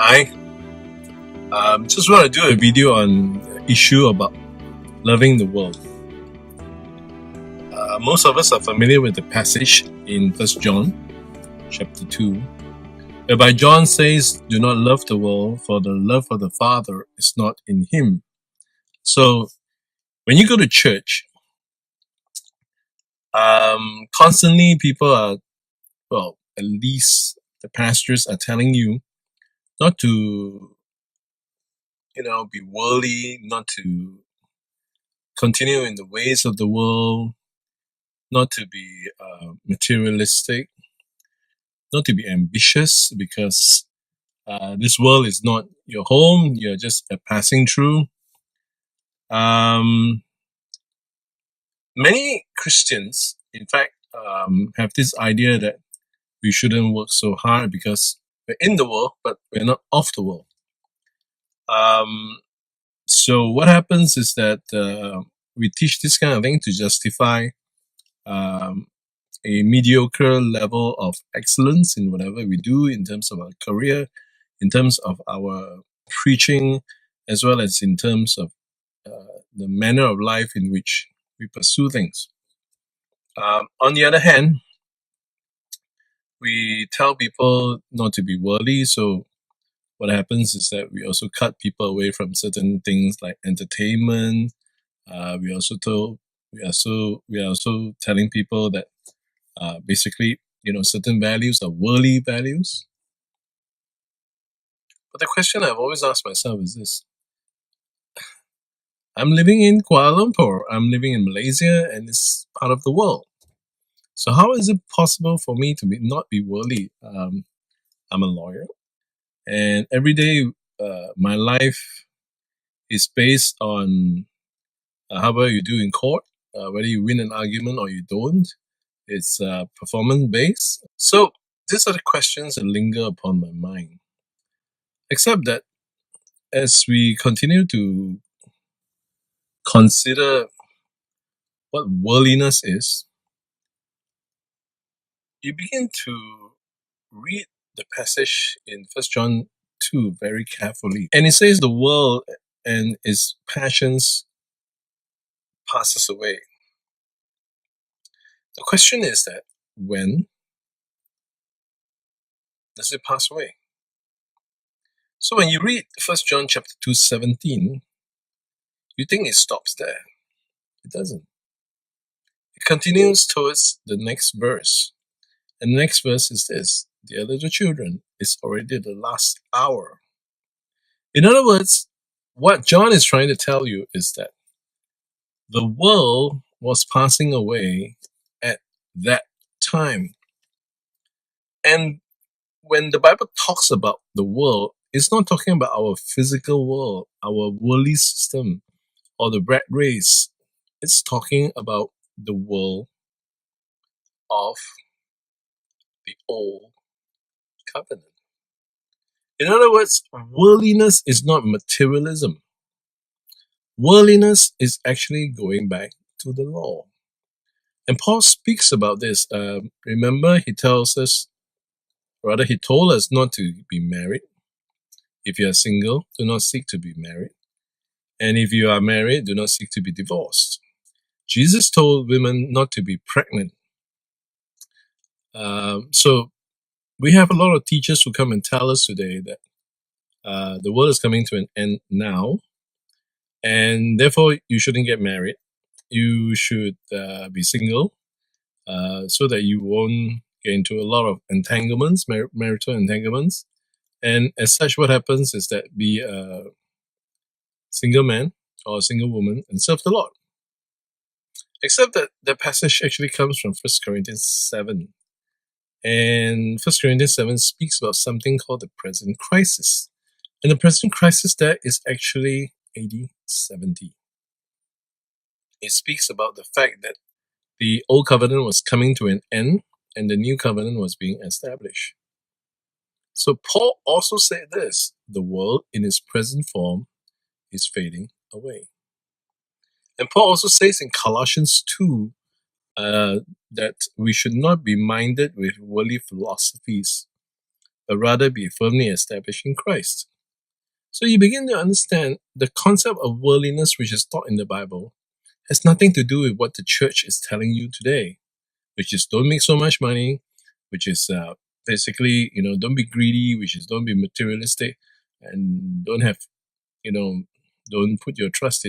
Hi. Just want to do a video on the issue about loving the world. Most of us are familiar with the passage in 1 John chapter 2, whereby John says, "Do not love the world, for the love of the Father is not in him." So when you go to church, constantly people are, at least the pastors are telling you not to, be worldly, not to continue in the ways of the world, not to be materialistic, not to be ambitious, because this world is not your home. You're just passing through. Many Christians, in fact, have this idea that we shouldn't work so hard because we're in the world, but we're not of the world. So what happens is that we teach this kind of thing to justify a mediocre level of excellence in whatever we do in terms of our career, in terms of our preaching, as well as in terms of the manner of life in which we pursue things. On the other hand, we tell people not to be worldly, so what happens is that we also cut people away from certain things like entertainment. We are also telling people that basically, certain values are worldly values. But the question I've always asked myself is this: I'm living in Kuala Lumpur, I'm living in Malaysia, and it's part of the world. So how is it possible for me to not be worldly? I'm a lawyer, and every day my life is based on how well you do in court, whether you win an argument or you don't. It's performance based. So these are the questions that linger upon my mind. Except that as we continue to consider what worldliness is, you begin to read the passage in 1 John 2 very carefully. And it says the world and its passions passes away. The question is that when does it pass away? So when you read 1 John chapter 2:17, you think it stops there. It doesn't. It continues towards the next verse. And the next verse is this: "Dear little children, it's already the last hour." In other words, what John is trying to tell you is that the world was passing away at that time. And when the Bible talks about the world, it's not talking about our physical world, our worldly system, or the rat race. It's talking about the world of the old covenant. In other words, worldliness is not materialism. Worldliness is actually going back to the law. And Paul speaks about this. Remember, he told us not to be married. If you are single, do not seek to be married. And if you are married, do not seek to be divorced. Jesus told women not to be pregnant. So we have a lot of teachers who come and tell us today that the world is coming to an end now, and therefore you shouldn't get married. You should be single, so that you won't get into a lot of entanglements, marital entanglements. And as such, what happens is that be a single man or a single woman and serve the Lord. Except that the passage actually comes from 1 Corinthians 7. And 1 Corinthians 7 speaks about something called the present crisis. And the present crisis there is actually AD 70. It speaks about the fact that the old covenant was coming to an end and the new covenant was being established. So Paul also said this: the world in its present form is fading away. And Paul also says in Colossians 2 that we should not be minded with worldly philosophies, but rather be firmly established in Christ. So you begin to understand the concept of worldliness, which is taught in the Bible, has nothing to do with what the church is telling you today, which is don't make so much money, which is basically, don't be greedy, which is don't be materialistic, and don't have, don't put your trust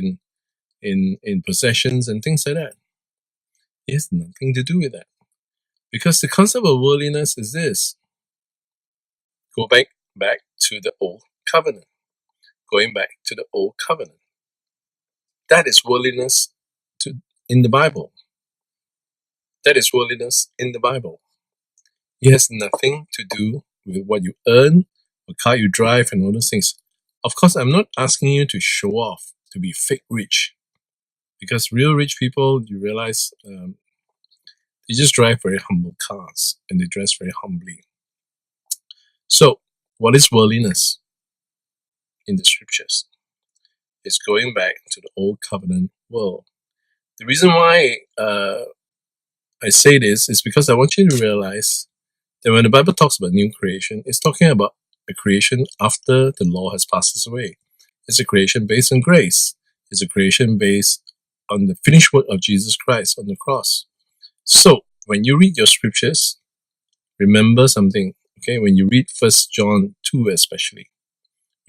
in possessions and things like that. It has nothing to do with that. Because the concept of worldliness is this. Go back to the old covenant. Going back to the old covenant. That is worldliness in the Bible. That is worldliness in the Bible. It has nothing to do with what you earn, what car you drive, and all those things. Of course, I'm not asking you to show off, to be fake rich. Because real rich people, you realize, they just drive very humble cars and they dress very humbly. So, what is worldliness in the scriptures? It's going back to the old covenant world. The reason why I say this is because I want you to realize that when the Bible talks about new creation, it's talking about a creation after the law has passed us away. It's a creation based on grace. It's a creation based on the finished work of Jesus Christ on the cross. So, when you read your scriptures, remember something, okay? When you read 1 John 2 especially,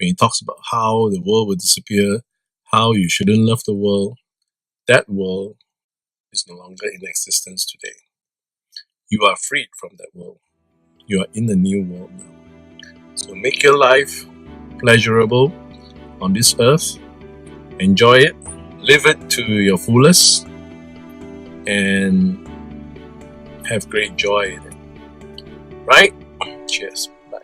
when he talks about how the world will disappear, how you shouldn't love the world, that world is no longer in existence today. You are freed from that world. You are in the new world now. So make your life pleasurable on this earth. Enjoy it. Live it to your fullest. And have great joy in it. Right? Cheers. Bye.